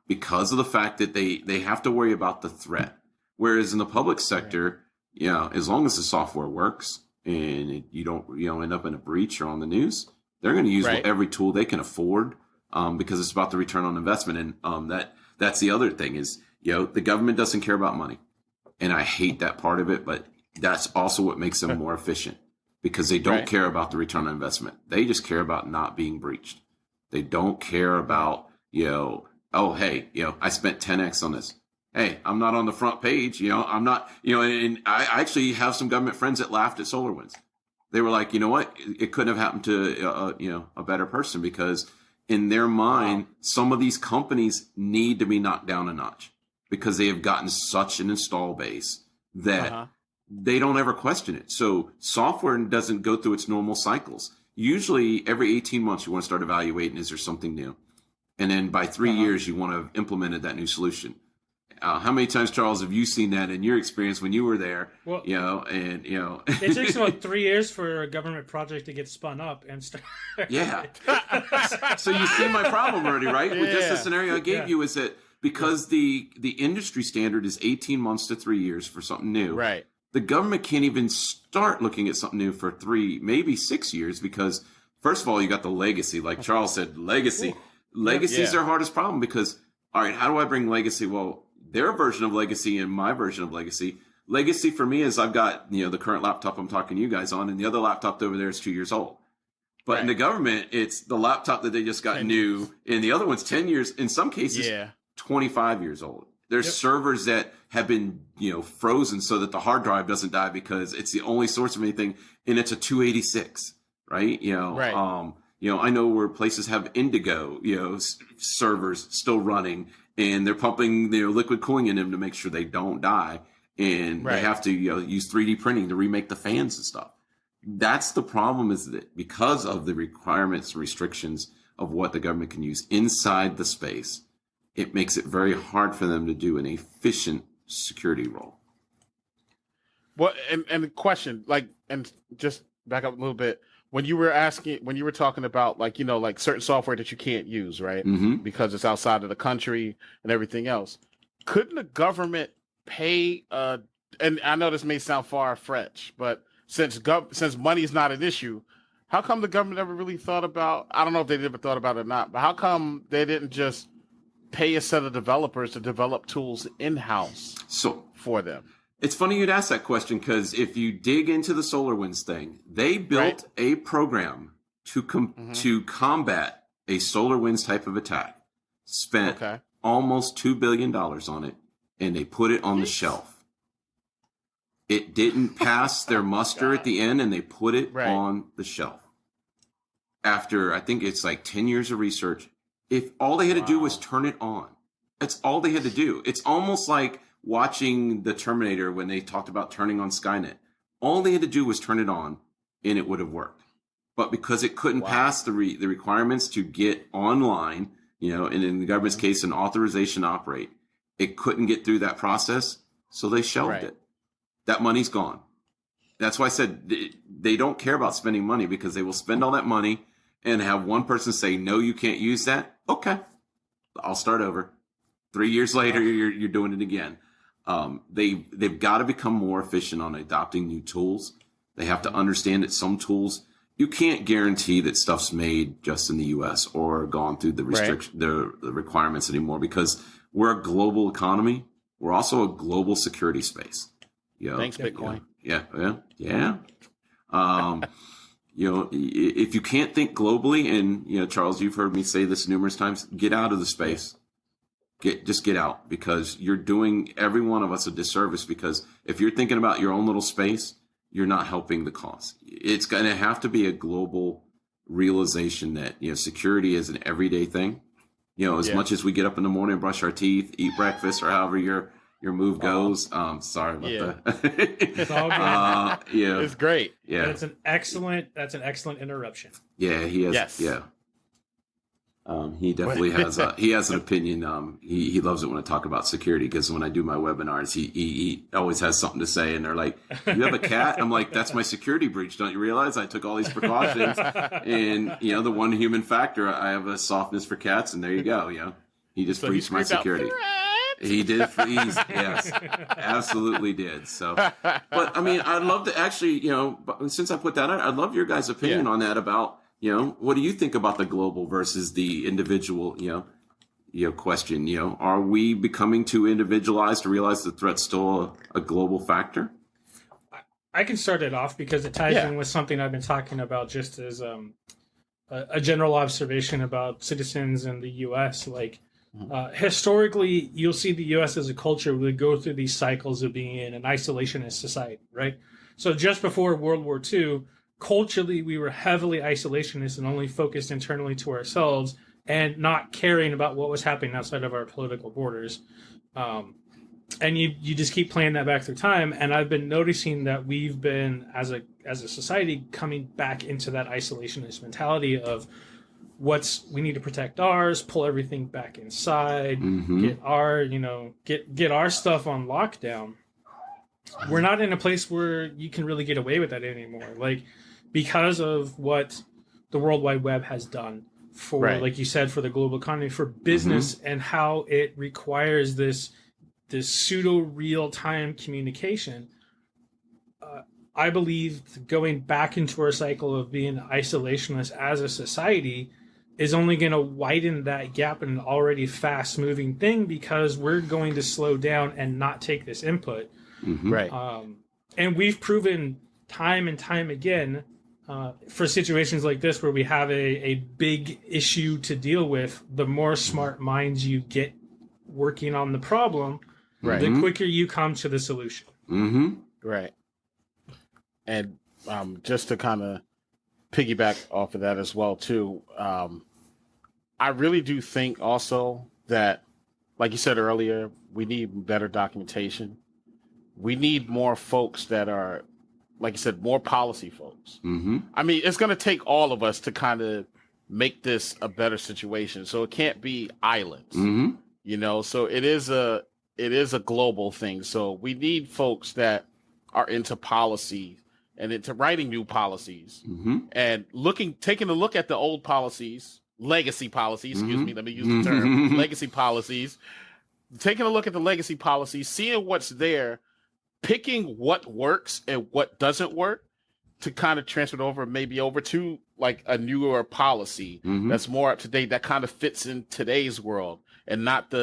C: because of the fact that they have to worry about the threat. Whereas in the public sector, as long as the software works and you don't, end up in a breach or on the news, they're going to use every tool they can afford, because it's about the return on investment. And that's the other thing is, the government doesn't care about money. And I hate that part of it, but that's also what makes them more efficient, because they don't care about the return on investment. They just care about not being breached. They don't care about, oh, hey, I spent 10x on this. Hey, I'm not on the front page. I'm not, and I actually have some government friends that laughed at SolarWinds. They were like, you know what? It couldn't have happened to, a better person, because in their mind, some of these companies need to be knocked down a notch because they have gotten such an install base that they don't ever question it. So software doesn't go through its normal cycles. Usually every 18 months, you want to start evaluating, is there something new? And then by 3 years, you want to have implemented that new solution. How many times, Charles, have you seen that in your experience when you were there?
B: Well,
C: it
B: takes about 3 years for a government project to get spun up and start.
C: Yeah. So you see my problem already, right? With just the scenario I gave you is that because the industry standard is 18 months to 3 years for something new.
A: Right.
C: The government can't even start looking at something new for 3, maybe 6 years, because first of all, you got the legacy. Like Charles said, legacy. Ooh. Legacy is their hardest problem because, all right, how do I bring legacy? Well, their version of legacy and my version of legacy. Legacy for me is I've got, the current laptop I'm talking to you guys on, and the other laptop over there is 2 years old. But in the government, it's the laptop that they just got new, and the other one's 10 years, in some cases, 25 years old. There's servers that have been, frozen so that the hard drive doesn't die because it's the only source of anything, and it's a 286, right? I know where places have Indigo, servers still running, and they're pumping liquid cooling in them to make sure they don't die, and they have to use 3D printing to remake the fans and stuff. That's the problem, is that because of the requirements and restrictions of what the government can use inside the space, it makes it very hard for them to do an efficient security role.
A: Well, and the question, and just back up a little bit, when you were talking about like certain software that you can't use, right?
C: Mm-hmm.
A: Because it's outside of the country and everything else. Couldn't the government pay, and I know this may sound far-fetched, but since money is not an issue, how come the government ever really thought about, I don't know if they ever thought about it or not, but how come they didn't just pay a set of developers to develop tools in-house for them?
C: It's funny you'd ask that question, because if you dig into the SolarWinds thing, they built a program to combat a SolarWinds type of attack, spent almost $2 billion on it, and they put it on the shelf. It didn't pass their muster at the end, and they put it on the shelf. After, I think it's like 10 years of research, if all they had to do was turn it on. That's all they had to do. It's almost like watching the Terminator when they talked about turning on Skynet. All they had to do was turn it on, and it would have worked. But because it couldn't pass the requirements to get online, and in the government's case, an authorization to operate, it couldn't get through that process, so they shelved it. That money's gone. That's why I said they don't care about spending money, because they will spend all that money and have one person say, no, you can't use that. Okay, I'll start over. 3 years later, you're doing it again. They've got to become more efficient on adopting new tools. They have to understand that some tools, you can't guarantee that stuff's made just in the U.S. or gone through the the requirements anymore, because we're a global economy. We're also a global security space.
A: Thanks, Bitcoin.
C: Yeah. If you can't think globally, and Charles, you've heard me say this numerous times, get out of the space. Just get out, because you're doing every one of us a disservice, because if you're thinking about your own little space, you're not helping the cause. It's going to have to be a global realization that, security is an everyday thing. As much as we get up in the morning, brush our teeth, eat breakfast, or however your move goes. Sorry about that.
B: It's all good.
A: It's great.
B: Yeah. That's an excellent interruption.
C: Yeah, he has.
A: Yes.
C: Yeah. He definitely has an opinion. He loves it when I talk about security, because when I do my webinars, he always has something to say, and they're like, "You have a cat?" I'm like, "That's my security breach. Don't you realize I took all these precautions?" And the one human factor, I have a softness for cats, and there you go. He just breached my security. He did. Yes, absolutely did. So, but I mean, I'd love to actually, since I put that out, I'd love your guys' opinion on that about. What do you think about the global versus the individual, question? Are we becoming too individualized to realize the threat's still a global factor?
B: I can start it off because it ties in with something I've been talking about just as a general observation about citizens in the U.S. Historically, you'll see the U.S. as a culture would go through these cycles of being an isolationist society, right? So just before World War II, culturally, we were heavily isolationist and only focused internally to ourselves and not caring about what was happening outside of our political borders. And you just keep playing that back through time. And I've been noticing that we've been, as a society, coming back into that isolationist mentality of we need to protect ours, pull everything back inside, get our stuff on lockdown. We're not in a place where you can really get away with that anymore. Because of what the World Wide Web has done for, like you said, for the global economy, for business, and how it requires this pseudo real-time communication. I believe going back into our cycle of being isolationist as a society is only going to widen that gap in an already fast-moving thing, because we're going to slow down and not take this input. And we've proven time and time again, for situations like this where we have a big issue to deal with, the more smart minds you get working on the problem, the quicker you come to the solution.
A: Right. And just to kind of piggyback off of that as well, too, I really do think also that, like you said earlier, we need better documentation. We need more folks that are, like you said, more policy folks. I mean, it's going to take all of us to kind of make this a better situation. So it can't be islands, So it is a global thing. So we need folks that are into policy and into writing new policies and taking a look at the old policies, legacy policies. Excuse me, let me use the term legacy policies. Taking a look at the legacy policies, seeing what's there, picking what works and what doesn't work to kind of transfer it over, maybe over to like a newer policy that's more up to date, that kind of fits in today's world and not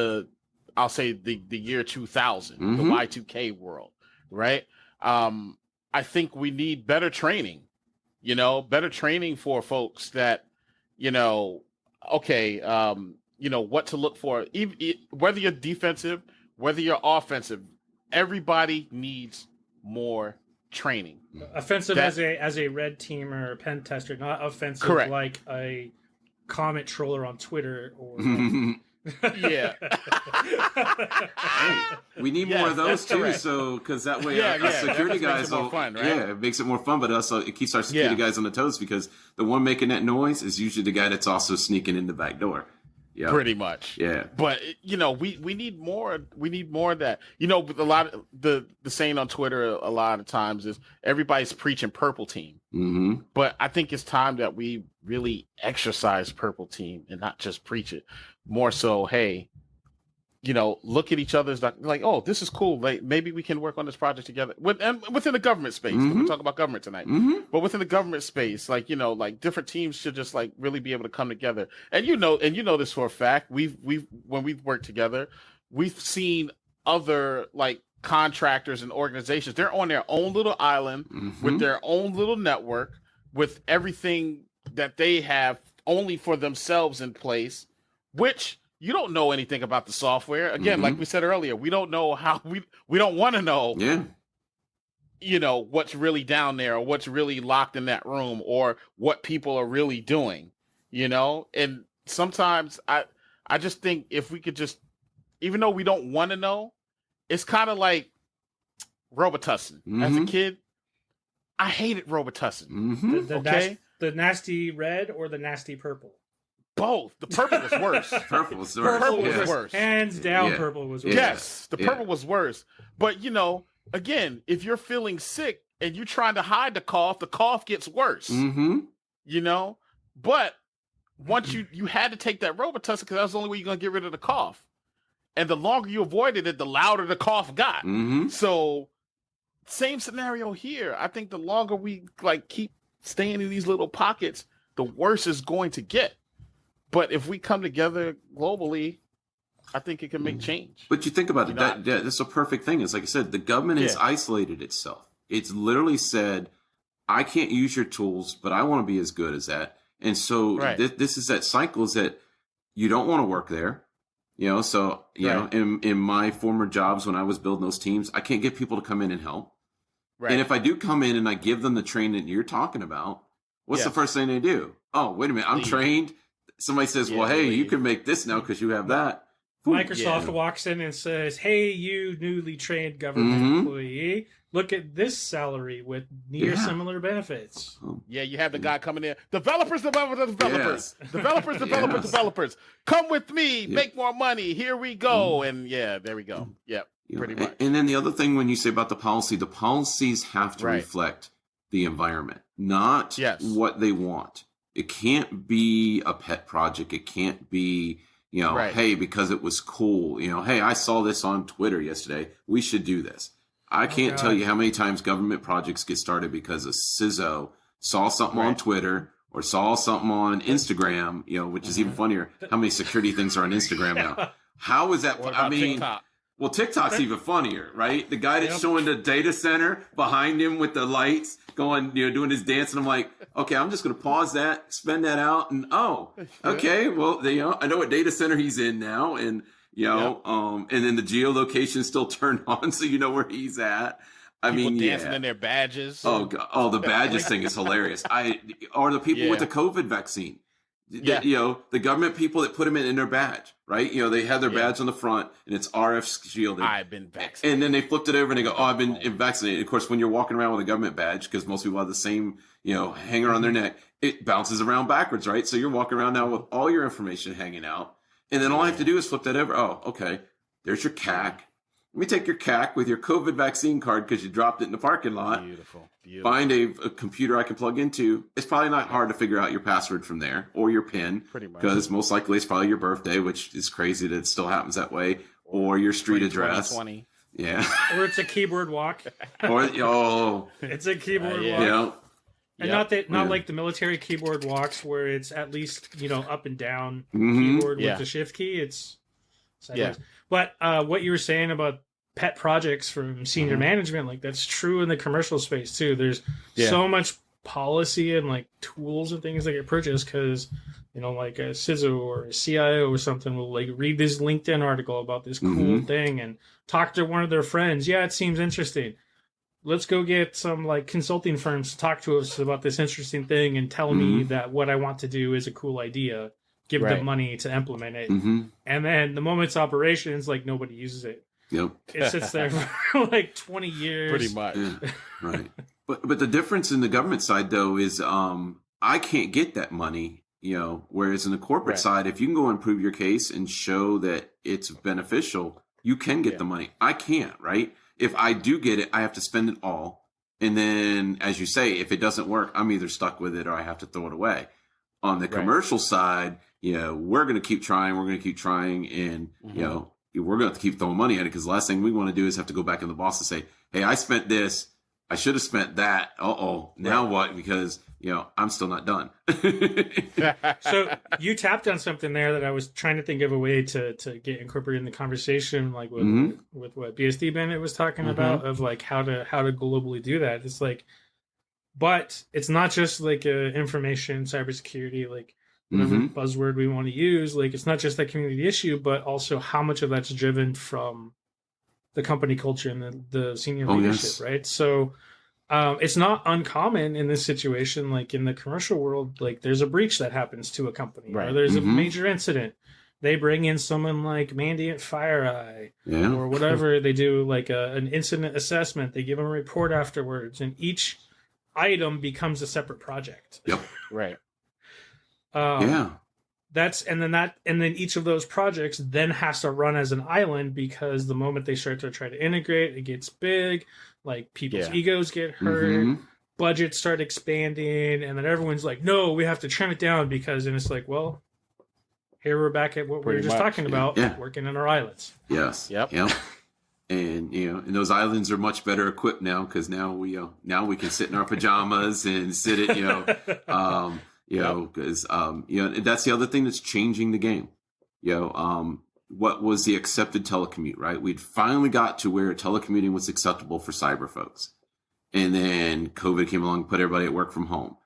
A: I'll say the year 2000, the Y2K world, right? I think we need better training, better training for folks that, what to look for, whether you're defensive, whether you're offensive. Everybody needs more training.
B: Offensive as a red team or a pen tester, not offensive like a comment troller on Twitter or.
A: Yeah.
C: We need more of those too. Correct. So because that way, our security guys will. Fun, right? Yeah, it makes it more fun, but also it keeps our security guys on the toes, because the one making that noise is usually the guy that's also sneaking in the back door. Yeah,
A: pretty much. Yeah, but we need more. We need more of that. A lot of the saying on Twitter a lot of times is everybody's preaching purple team. But I think it's time that we really exercise purple team and not just preach it. More so, hey, look at each other's like, oh, this is cool. Like maybe we can work on this project together. Within the government space. We're talking about government tonight. But within the government space, like different teams should just like really be able to come together. And you know this for a fact. We've when we've worked together, we've seen other like contractors and organizations. They're on their own little island with their own little network, with everything that they have only for themselves in place, which you don't know anything about the software. Again, like we said earlier, we don't know how we don't want to know. What's really down there, or what's really locked in that room, or what people are really doing. And sometimes I just think if we could just, even though we don't want to know, it's kind of like Robitussin. As a kid, I hated Robitussin.
B: The nasty red or the nasty purple?
A: both. The purple was worse.
C: Purple was worse.
A: Purple
C: yeah.
A: was worse.
B: Hands down,
C: Yeah.
B: purple was worse.
A: Yes, the purple was worse. But again, if you're feeling sick and you're trying to hide the cough gets worse.
C: Mm-hmm.
A: But once you had to take that Robitussin because that was the only way you're gonna get rid of the cough. And the longer you avoided it, the louder the cough got.
C: Mm-hmm.
A: So same scenario here. I think the longer we keep staying in these little pockets, the worse it's going to get. But if we come together globally, I think it can make change.
C: But you think about it, that's a perfect thing. It's like I said, the government has isolated itself. It's literally said, I can't use your tools, but I want to be as good as that. And so this is that cycle is that you don't want to work there. So, in my former jobs when I was building those teams, I can't get people to come in and help. Right. And if I do come in and I give them the training that you're talking about, what's the first thing they do? Oh, wait a minute, I'm trained. Somebody says, well, hey, you can make this now because you have that.
B: Microsoft walks in and says, hey, you newly trained government employee, look at this salary with near similar benefits.
A: Yeah, you have the guy coming in. Developers. Developers. Come with me, make more money. Here we go. And there we go. Yep, pretty much.
C: And then the other thing when you say about the policies have to reflect the environment, not what they want. It can't be a pet project. It can't be, hey, because it was cool. Hey, I saw this on Twitter yesterday. We should do this. I can't tell you how many times government projects get started because a CISO saw something on Twitter or saw something on Instagram, which is even funnier. How many security things are on Instagram now? How is that?
A: TikTok?
C: Well, TikTok's even funnier, right? The guy that's showing the data center behind him with the lights going, doing his dance. And I'm like, okay, I'm just going to pause that, spend that out. And okay, well, I know what data center he's in now. And, and then the geolocation still turned on. So you know where he's at.
A: People dancing in their badges.
C: Oh, God. Oh, the badges thing is hilarious. Or the people with the COVID vaccine. The government people that put them in their badge, right? They have their badge on the front and it's RF shielded.
A: I've been vaccinated.
C: And then they flipped it over and they go, oh, I've been vaccinated. Of course, when you're walking around with a government badge, because most people have the same, hanger on their neck, it bounces around backwards, right? So you're walking around now with all your information hanging out. And then all I have to do is flip that over. Oh, okay. There's your CAC. Let me take your CAC with your COVID vaccine card because you dropped it in the parking lot.
A: Beautiful.
C: Find a computer I can plug into. It's probably not hard to figure out your password from there or your PIN.
A: Pretty much.
C: Because most likely it's probably your birthday, which is crazy that it still happens that way, or your street address.
A: 2020.
C: Yeah.
B: Or it's a keyboard walk. It's a keyboard walk.
C: Yeah.
B: And not like the military keyboard walks where it's at least, up and down keyboard with the shift key. It's sideways. But what you were saying about pet projects from senior management, that's true in the commercial space too. There's so much policy and tools and things that get purchased because like a CISO or a CIO or something will read this LinkedIn article about this cool thing and talk to one of their friends. Yeah, it seems interesting. Let's go get some consulting firms to talk to us about this interesting thing and tell me that what I want to do is a cool idea. Give them money to implement it. And then the moment it's operations, nobody uses it.
C: Yep.
B: It sits there for 20 years.
A: Pretty much.
C: Yeah, right. But the difference in the government side though is I can't get that money, whereas in the corporate side, if you can go and prove your case and show that it's beneficial, you can get the money. I can't, right? If I do get it, I have to spend it all. And then, as you say, if it doesn't work, I'm either stuck with it or I have to throw it away. On the commercial side, we're going to keep trying. We're going to keep trying. And, we're going to keep throwing money at it because the last thing we want to do is have to go back to the boss and say, hey, I spent this. I should have spent that. Now what? Because, I'm still not done.
B: So you tapped on something there that I was trying to think of a way to get incorporated in the conversation, with what BSD Bennett was talking about of how to globally do that. It's but it's not just information cybersecurity, whatever buzzword we want to use. It's not just that community issue, but also how much of that's driven from the company culture and the senior leadership, right? So it's not uncommon in this situation, in the commercial world, there's a breach that happens to a company, or there's a major incident. They bring in someone like Mandiant FireEye or whatever. They do an incident assessment. They give them a report afterwards, and each item becomes a separate project.
C: Yep.
A: Right.
C: Yeah.
B: and then each of those projects then has to run as an island, because the moment they start to try to integrate, it gets big, like people's egos get hurt, budgets start expanding, and then everyone's like, no, we have to trim it down, because, and it's like, well, here we're back at what we were just talking about, working in our islands.
C: Yes. Yep. And and those islands are much better equipped now, because now we can sit in our pajamas and sit at because that's the other thing that's changing the game. What was the accepted telecommute, right? We'd finally got to where telecommuting was acceptable for cyber folks, and then COVID came along, put everybody at work from home,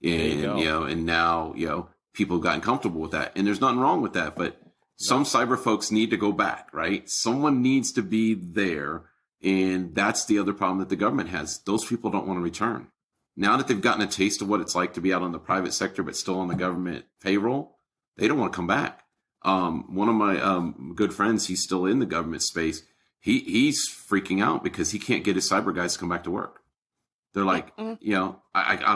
C: and and now people have gotten comfortable with that, and there's nothing wrong with that, but some cyber folks need to go back, right? Someone needs to be there. And that's the other problem that the government has. Those people don't want to return. Now that they've gotten a taste of what it's like to be out on the private sector, but still on the government payroll, they don't want to come back. One of my good friends, he's still in the government space. He's freaking out because he can't get his cyber guys to come back to work. They're like, I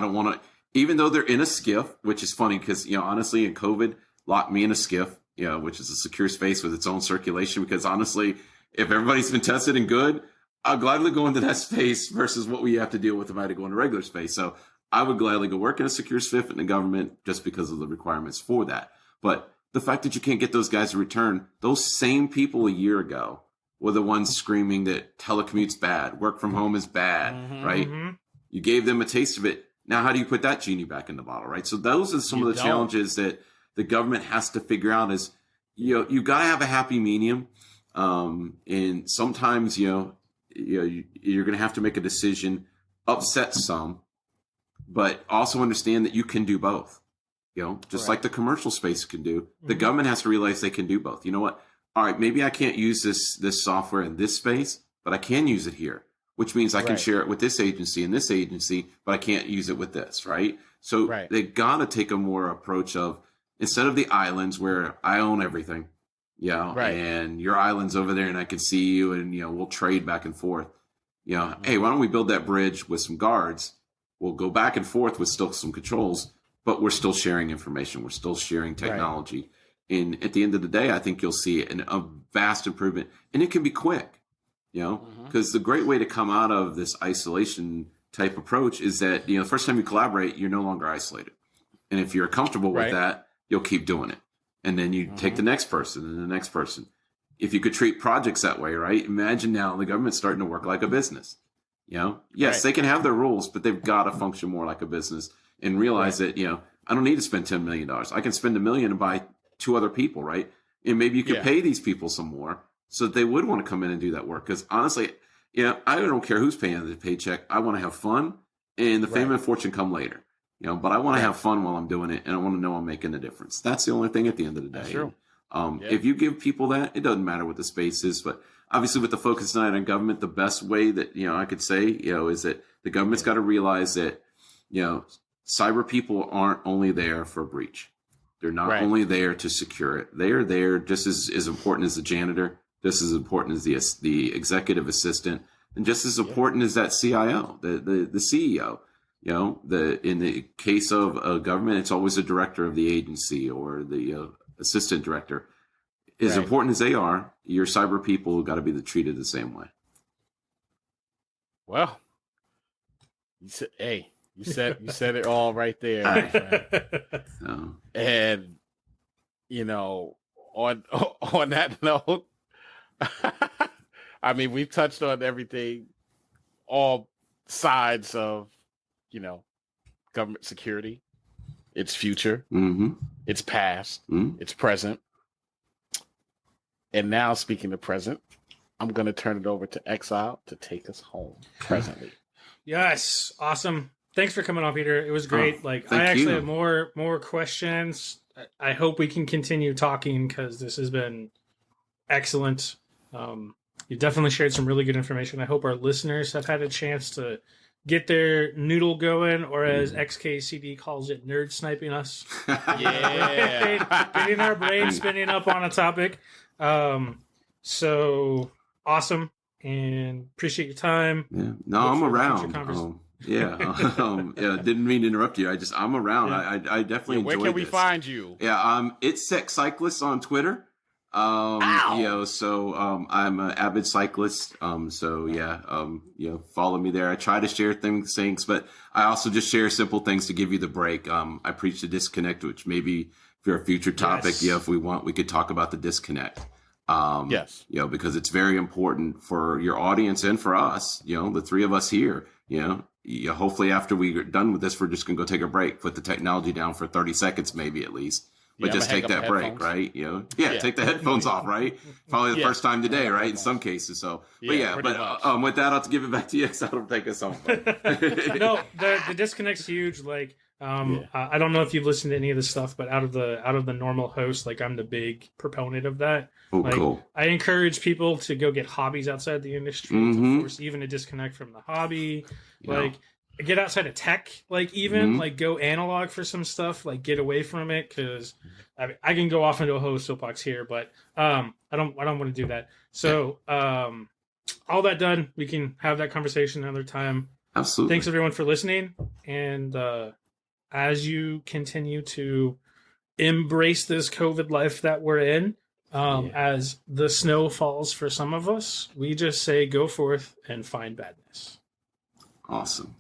C: don't want to, even though they're in a skiff, which is funny because, honestly, in COVID, locked me in a skiff, which is a secure space with its own circulation, because honestly, if everybody's been tested and good, I'll gladly go into that space versus what we have to deal with if I had to go into regular space. So I would gladly go work in a secure space in the government just because of the requirements for that. But the fact that you can't get those guys to return, those same people a year ago were the ones screaming that telecommute's bad, work from home is bad, right? You gave them a taste of it. Now, how do you put that genie back in the bottle, right? So those are some of the challenges that the government has to figure out is, you've got to have a happy medium. And sometimes, you're going to have to make a decision, upset some, but also understand that you can do both, just like the commercial space can do. The government has to realize they can do both. You know what? All right, maybe I can't use this software in this space, but I can use it here, which means I can share it with this agency and this agency, but I can't use it with this, right? So they got to take a more approach of, instead of the islands where I own everything, and your island's over there and I can see you and, we'll trade back and forth. Hey, why don't we build that bridge with some guards? We'll go back and forth with still some controls, but we're still sharing information. We're still sharing technology. And at the end of the day, I think you'll see a vast improvement, and it can be quick, because the great way to come out of this isolation type approach is that, the first time you collaborate, you're no longer isolated. And if you're comfortable with that, you'll keep doing it. And then you take the next person and the next person. If you could treat projects that way, right? Imagine now the government's starting to work like a business. Yes, they can have their rules, but they've got to function more like a business and realize that, I don't need to spend $10 million. I can spend $1 million and buy 2 other people, right? And maybe you could pay these people some more so that they would want to come in and do that work. Because honestly, I don't care who's paying the paycheck. I want to have fun, and the fame and fortune come later. But I want to have fun while I'm doing it, and I want to know I'm making a difference. That's the only thing at the end of the day.
A: That's true.
C: If you give people that, it doesn't matter what the space is. But obviously, with the focus tonight on government, the best way that I could say is that the government's got to realize that cyber people aren't only there for a breach. They're not only there to secure it. They are there just as important as the janitor, just as important as the executive assistant, and just as important as that CIO, the CEO. In the case of a government, it's always the director of the agency or the assistant director. As important as they are, your cyber people have got to be treated the same way.
A: Well, you said it all right there, my friend. And on that note, I mean, we've touched on everything, all sides of government security, its future, its past, its present. And now, speaking of present, I'm going to turn it over to Exile to take us home presently.
B: Yes. Awesome. Thanks for coming on, Peter. It was great. I actually have more questions. I hope we can continue talking because this has been excellent. You definitely shared some really good information. I hope our listeners have had a chance to get their noodle going, or as XKCD calls it, nerd sniping us. Getting our brain spinning up on a topic. So awesome, and appreciate your time.
C: Yeah. No, I'm around. Yeah. Yeah. Didn't mean to interrupt you. I'm around.
B: Yeah.
C: I definitely
A: Where
C: enjoy
A: can we
C: this.
A: find you?
C: Yeah. It's Sex Cyclist on Twitter.
A: Ow!
C: I'm an avid cyclist. Follow me there. I try to share things, but I also just share simple things to give you the break. I preach the disconnect, which maybe for a future topic,
B: Yes.
C: if we want, we could talk about the disconnect.
A: Yes.
C: Because it's very important for your audience and for us, the three of us here, hopefully after we're done with this, we're just going to go take a break, put the technology down for 30 seconds, maybe at least. But just take that break, right? Take the headphones off, right? Probably the first time today, right? In some cases. So, with that, I'll have to give it back to you because I don't take us home.
B: No, the disconnect's huge. Like, I don't know if you've listened to any of this stuff, but out of the normal hosts, like I'm the big proponent of that.
C: Oh,
B: like,
C: cool.
B: I encourage people to go get hobbies outside the industry to force even to disconnect from the hobby.
C: Yeah.
B: Like, get outside of tech, like even like go analog for some stuff, like get away from it, because I can go off into a whole soapbox here, but I don't want to do that. So all that done, we can have that conversation another time.
C: Absolutely.
B: Thanks everyone for listening, and as you continue to embrace this COVID life that we're in, as the snow falls for some of us, we just say go forth and find badness.
C: Awesome.